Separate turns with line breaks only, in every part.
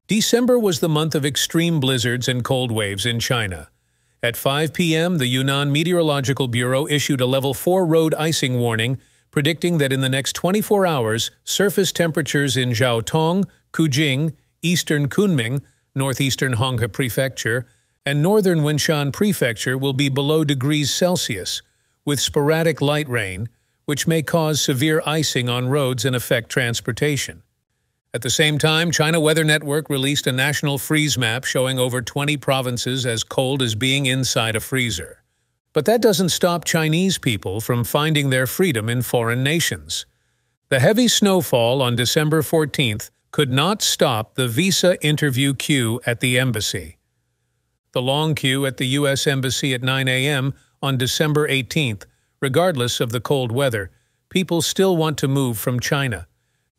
December was the month of extreme blizzards and cold waves in China. At 5 p.m., the Yunnan Meteorological Bureau issued a level 4 road icing warning, predicting that in the next 24 hours, surface temperatures in Zhaotong, Kujing, eastern Kunming, northeastern Honghe Prefecture, and northern Wenshan Prefecture will be below degrees Celsius, with sporadic light rain, which may cause severe icing on roads and affect transportation. At the same time, China Weather Network released a national freeze map showing over 20 provinces as cold as being inside a freezer. But that doesn't stop Chinese people from finding their freedom in foreign nations. The heavy snowfall on December 14th could not stop the visa interview queue at the embassy. The long queue at the U.S. Embassy at 9 a.m. on December 18th, regardless of the cold weather, people still want to move from China.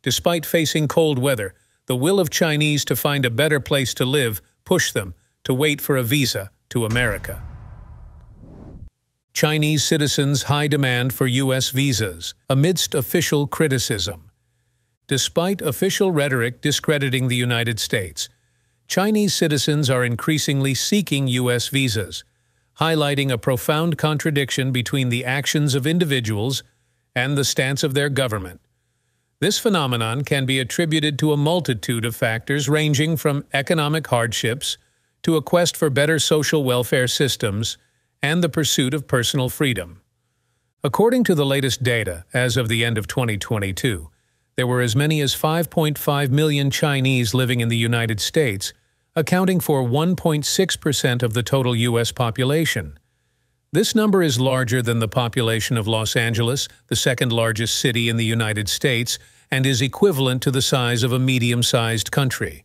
Despite facing cold weather, the will of Chinese to find a better place to live pushed them to wait for a visa to America. Chinese citizens' high demand for U.S. visas amidst official criticism. Despite official rhetoric discrediting the United States, Chinese citizens are increasingly seeking U.S. visas, highlighting a profound contradiction between the actions of individuals and the stance of their government. This phenomenon can be attributed to a multitude of factors ranging from economic hardships to a quest for better social welfare systems and the pursuit of personal freedom. According to the latest data, as of the end of 2022, there were as many as 5.5 million Chinese living in the United States, accounting for 1.6% of the total U.S. population. This number is larger than the population of Los Angeles, the second largest city in the United States, and is equivalent to the size of a medium-sized country.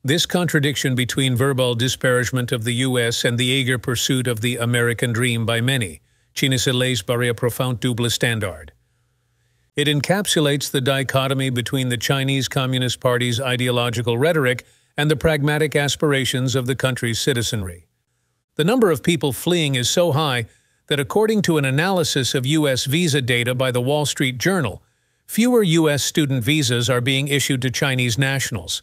This contradiction between verbal disparagement of the U.S. and the eager pursuit of the American dream by many, China se laisse barrer a profond double standard. It encapsulates the dichotomy between the Chinese Communist Party's ideological rhetoric and the pragmatic aspirations of the country's citizenry. The number of people fleeing is so high that according to an analysis of U.S. visa data by the Wall Street Journal, fewer U.S. student visas are being issued to Chinese nationals.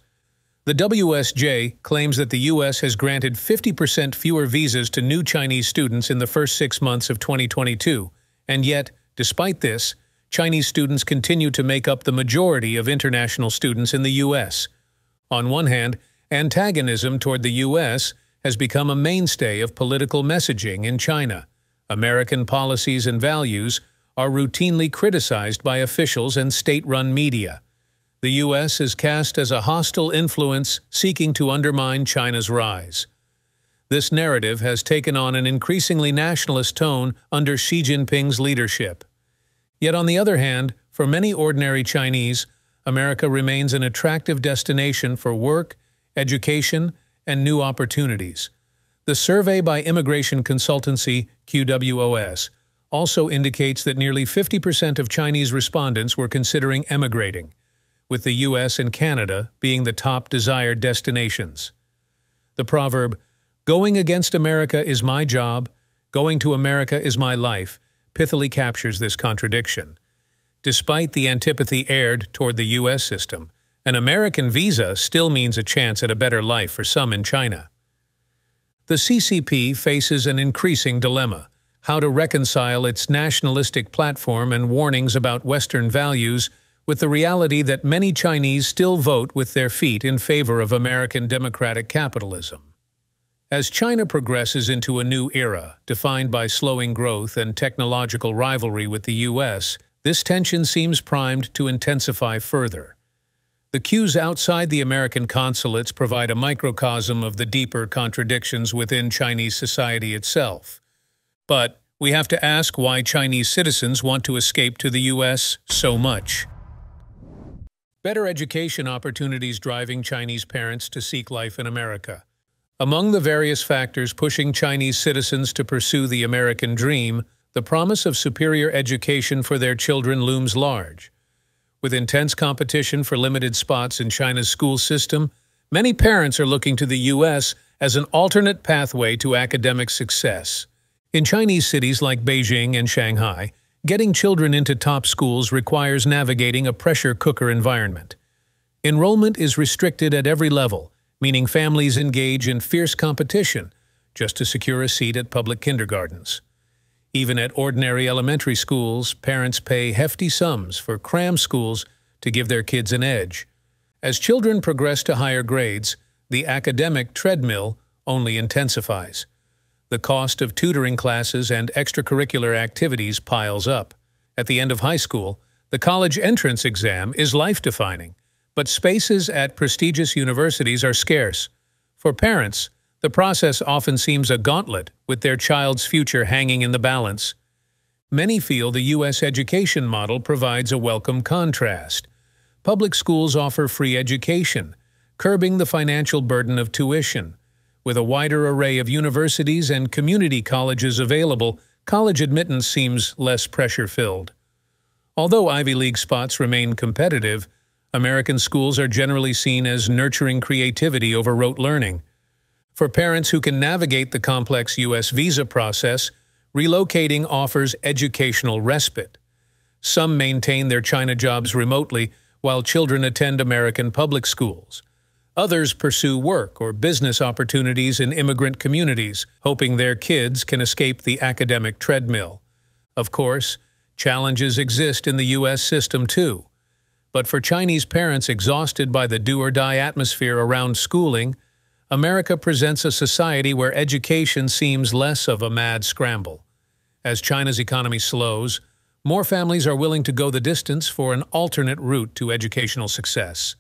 The WSJ claims that the U.S. has granted 50% fewer visas to new Chinese students in the first 6 months of 2022, and yet, despite this, Chinese students continue to make up the majority of international students in the U.S. On one hand, antagonism toward the U.S. has become a mainstay of political messaging in China. American policies and values are routinely criticized by officials and state-run media. The U.S. is cast as a hostile influence seeking to undermine China's rise. This narrative has taken on an increasingly nationalist tone under Xi Jinping's leadership. Yet on the other hand, for many ordinary Chinese, America remains an attractive destination for work, education, and new opportunities. The survey by immigration consultancy QWOS also indicates that nearly 50% of Chinese respondents were considering emigrating, with the U.S. and Canada being the top desired destinations. The proverb, "Going against America is my job, going to America is my life," pithily captures this contradiction. Despite the antipathy aired toward the U.S. system, an American visa still means a chance at a better life for some in China. The CCP faces an increasing dilemma: how to reconcile its nationalistic platform and warnings about Western values with the reality that many Chinese still vote with their feet in favor of American democratic capitalism. As China progresses into a new era, defined by slowing growth and technological rivalry with the U.S., this tension seems primed to intensify further. The queues outside the American consulates provide a microcosm of the deeper contradictions within Chinese society itself. But we have to ask why Chinese citizens want to escape to the U.S. so much. Better education opportunities driving Chinese parents to seek life in America. Among the various factors pushing Chinese citizens to pursue the American dream, the promise of superior education for their children looms large. With intense competition for limited spots in China's school system, many parents are looking to the U.S. as an alternate pathway to academic success. In Chinese cities like Beijing and Shanghai, getting children into top schools requires navigating a pressure cooker environment. Enrollment is restricted at every level, meaning families engage in fierce competition just to secure a seat at public kindergartens. Even at ordinary elementary schools, parents pay hefty sums for cram schools to give their kids an edge. As children progress to higher grades, the academic treadmill only intensifies. The cost of tutoring classes and extracurricular activities piles up. At the end of high school, the college entrance exam is life-defining, but spaces at prestigious universities are scarce. For parents, the process often seems a gauntlet, with their child's future hanging in the balance. Many feel the U.S. education model provides a welcome contrast. Public schools offer free education, curbing the financial burden of tuition. With a wider array of universities and community colleges available, college admittance seems less pressure-filled. Although Ivy League spots remain competitive, American schools are generally seen as nurturing creativity over rote learning. For parents who can navigate the complex U.S. visa process, relocating offers educational respite. Some maintain their China jobs remotely, while children attend American public schools. Others pursue work or business opportunities in immigrant communities, hoping their kids can escape the academic treadmill. Of course, challenges exist in the U.S. system too. But for Chinese parents exhausted by the do-or-die atmosphere around schooling, America presents a society where education seems less of a mad scramble. As China's economy slows, more families are willing to go the distance for an alternate route to educational success.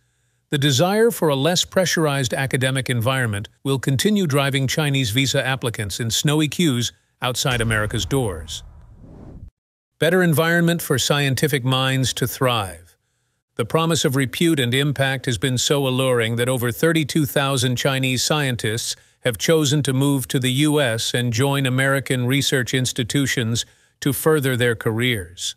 The desire for a less pressurized academic environment will continue driving Chinese visa applicants in snowy queues outside America's doors. Better environment for scientific minds to thrive. The promise of repute and impact has been so alluring that over 32,000 Chinese scientists have chosen to move to the U.S. and join American research institutions to further their careers.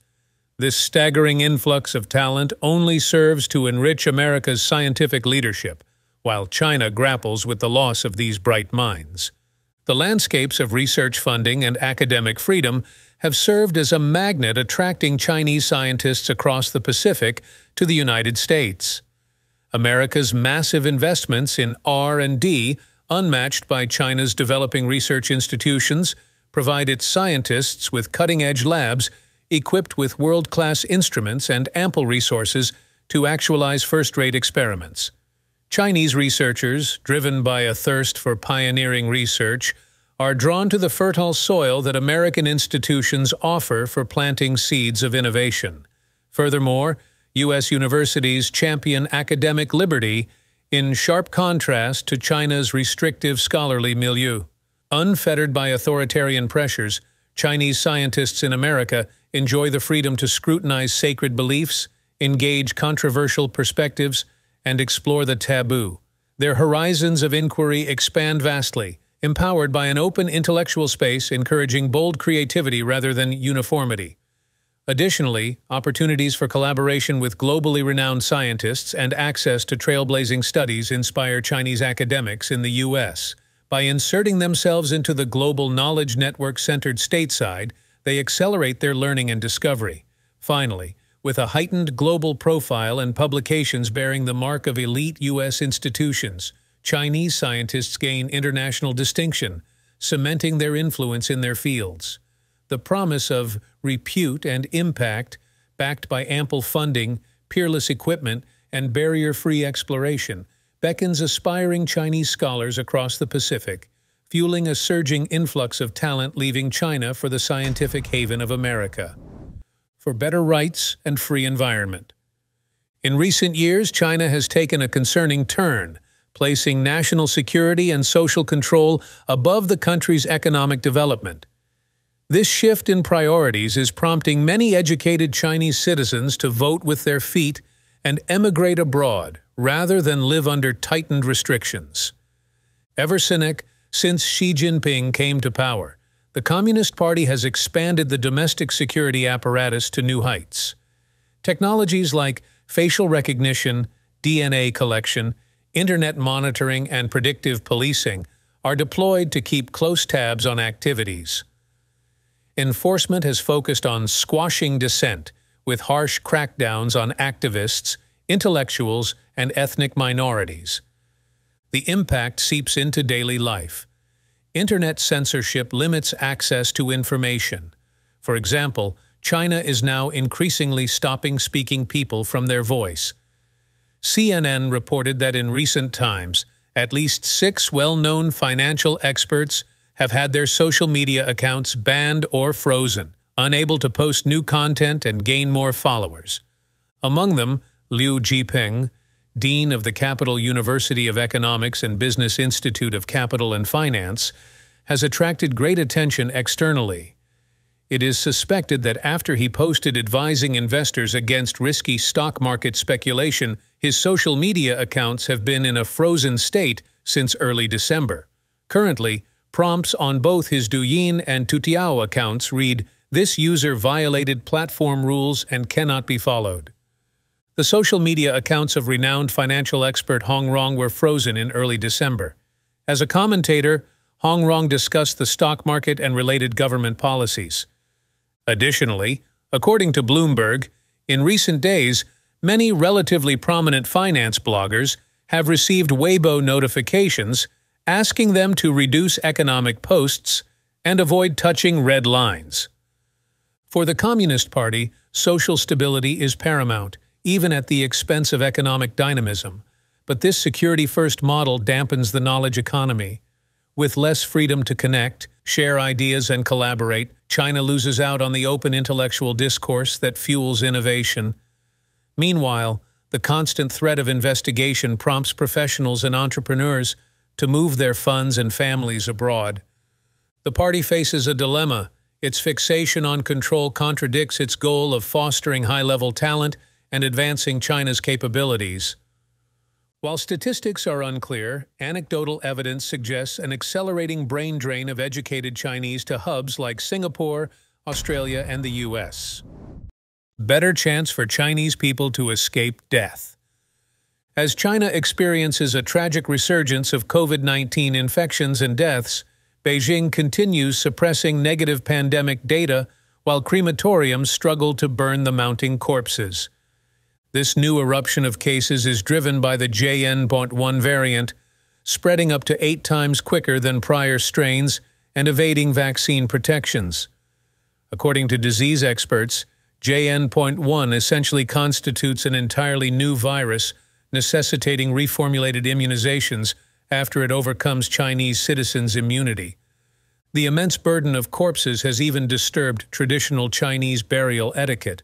This staggering influx of talent only serves to enrich America's scientific leadership, while China grapples with the loss of these bright minds. The landscapes of research funding and academic freedom have served as a magnet attracting Chinese scientists across the Pacific to the United States. America's massive investments in R&D, unmatched by China's developing research institutions, provide its scientists with cutting-edge labs equipped with world-class instruments and ample resources to actualize first-rate experiments. Chinese researchers, driven by a thirst for pioneering research, are drawn to the fertile soil that American institutions offer for planting seeds of innovation. Furthermore, U.S. universities champion academic liberty in sharp contrast to China's restrictive scholarly milieu. Unfettered by authoritarian pressures, Chinese scientists in America enjoy the freedom to scrutinize sacred beliefs, engage controversial perspectives, and explore the taboo. Their horizons of inquiry expand vastly, empowered by an open intellectual space encouraging bold creativity rather than uniformity. Additionally, opportunities for collaboration with globally renowned scientists and access to trailblazing studies inspire Chinese academics in the U.S. By inserting themselves into the global knowledge network centered stateside, they accelerate their learning and discovery. Finally, with a heightened global profile and publications bearing the mark of elite U.S. institutions, Chinese scientists gain international distinction, cementing their influence in their fields. The promise of repute and impact, backed by ample funding, peerless equipment, and barrier-free exploration, beckons aspiring Chinese scholars across the Pacific, fueling a surging influx of talent leaving China for the scientific haven of America. For better rights and free environment. In recent years, China has taken a concerning turn, placing national security and social control above the country's economic development. This shift in priorities is prompting many educated Chinese citizens to vote with their feet and emigrate abroad rather than live under tightened restrictions. Ever since Xi Jinping came to power, the Communist Party has expanded the domestic security apparatus to new heights. Technologies like facial recognition, DNA collection, internet monitoring, and predictive policing are deployed to keep close tabs on activities. Enforcement has focused on squashing dissent, with harsh crackdowns on activists, intellectuals, and ethnic minorities. The impact seeps into daily life. Internet censorship limits access to information. For example, China is now increasingly stopping speaking people from their voice. CNN reported that in recent times, at least 6 well-known financial experts have had their social media accounts banned or frozen, unable to post new content and gain more followers. Among them, Liu Jiping, Dean of the Capital University of Economics and Business Institute of Capital and Finance, has attracted great attention externally. It is suspected that after he posted advising investors against risky stock market speculation, his social media accounts have been in a frozen state since early December. Currently, prompts on both his Douyin and Toutiao accounts read, "This user violated platform rules and cannot be followed." The social media accounts of renowned financial expert Hong Rong were frozen in early December. As a commentator, Hong Rong discussed the stock market and related government policies. Additionally, according to Bloomberg, in recent days, many relatively prominent finance bloggers have received Weibo notifications asking them to reduce economic posts and avoid touching red lines. For the Communist Party, social stability is paramount, even at the expense of economic dynamism. But this security-first model dampens the knowledge economy. With less freedom to connect, share ideas, and collaborate, China loses out on the open intellectual discourse that fuels innovation. Meanwhile, the constant threat of investigation prompts professionals and entrepreneurs to move their funds and families abroad. The party faces a dilemma. Its fixation on control contradicts its goal of fostering high-level talent and advancing China's capabilities. While statistics are unclear, anecdotal evidence suggests an accelerating brain drain of educated Chinese to hubs like Singapore, Australia, and the US. Better chance for Chinese people to escape death. As China experiences a tragic resurgence of COVID-19 infections and deaths, Beijing continues suppressing negative pandemic data while crematoriums struggle to burn the mounting corpses. This new eruption of cases is driven by the JN.1 variant, spreading up to 8 times quicker than prior strains and evading vaccine protections. According to disease experts, JN.1 essentially constitutes an entirely new virus, necessitating reformulated immunizations after it overcomes Chinese citizens' immunity. The immense burden of corpses has even disturbed traditional Chinese burial etiquette.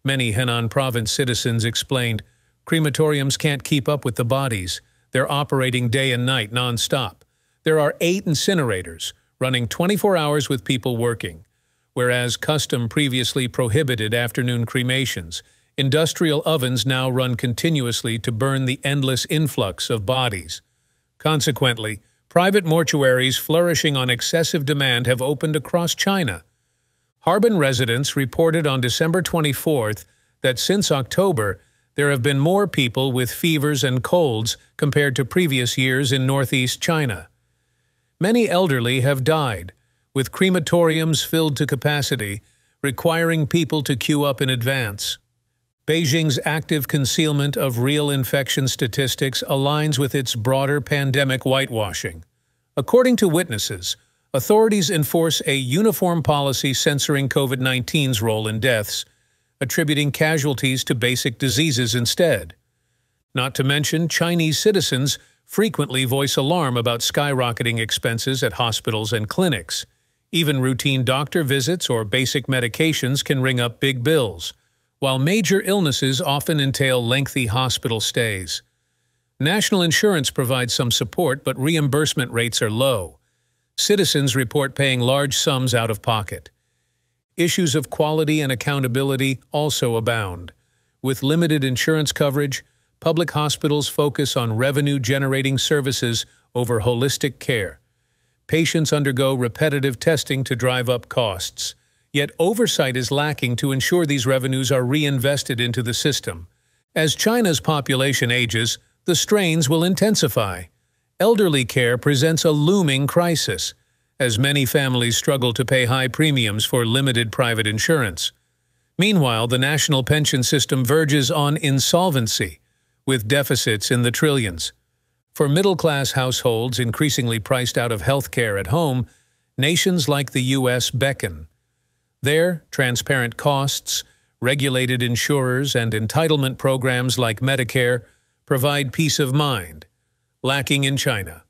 Many Henan province citizens explained, crematoriums can't keep up with the bodies. They're operating day and night non-stop. There are 8 incinerators, running 24 hours with people working. Whereas custom previously prohibited afternoon cremations, industrial ovens now run continuously to burn the endless influx of bodies. Consequently, private mortuaries flourishing on excessive demand have opened across China. Harbin residents reported on December 24th that since October, there have been more people with fevers and colds compared to previous years in northeast China. Many elderly have died, with crematoriums filled to capacity, requiring people to queue up in advance. Beijing's active concealment of real infection statistics aligns with its broader pandemic whitewashing. According to witnesses, authorities enforce a uniform policy censoring COVID-19's role in deaths, attributing casualties to basic diseases instead. Not to mention, Chinese citizens frequently voice alarm about skyrocketing expenses at hospitals and clinics. Even routine doctor visits or basic medications can ring up big bills, while major illnesses often entail lengthy hospital stays. National insurance provides some support, but reimbursement rates are low. Citizens report paying large sums out of pocket. Issues of quality and accountability also abound. With limited insurance coverage, public hospitals focus on revenue-generating services over holistic care. Patients undergo repetitive testing to drive up costs, yet oversight is lacking to ensure these revenues are reinvested into the system. As China's population ages, the strains will intensify. Elderly care presents a looming crisis, as many families struggle to pay high premiums for limited private insurance. Meanwhile, the national pension system verges on insolvency, with deficits in the trillions. For middle-class households increasingly priced out of healthcare at home, nations like the U.S. beckon. Their transparent costs, regulated insurers, and entitlement programs like Medicare provide peace of mind, lacking in China.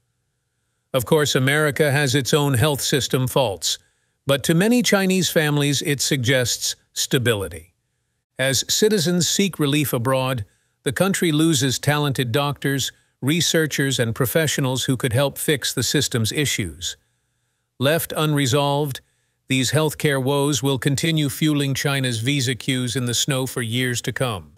Of course, America has its own health system faults, but to many Chinese families it suggests stability. As citizens seek relief abroad, the country loses talented doctors, researchers, and professionals who could help fix the system's issues. Left unresolved, these healthcare woes will continue fueling China's visa queues in the snow for years to come.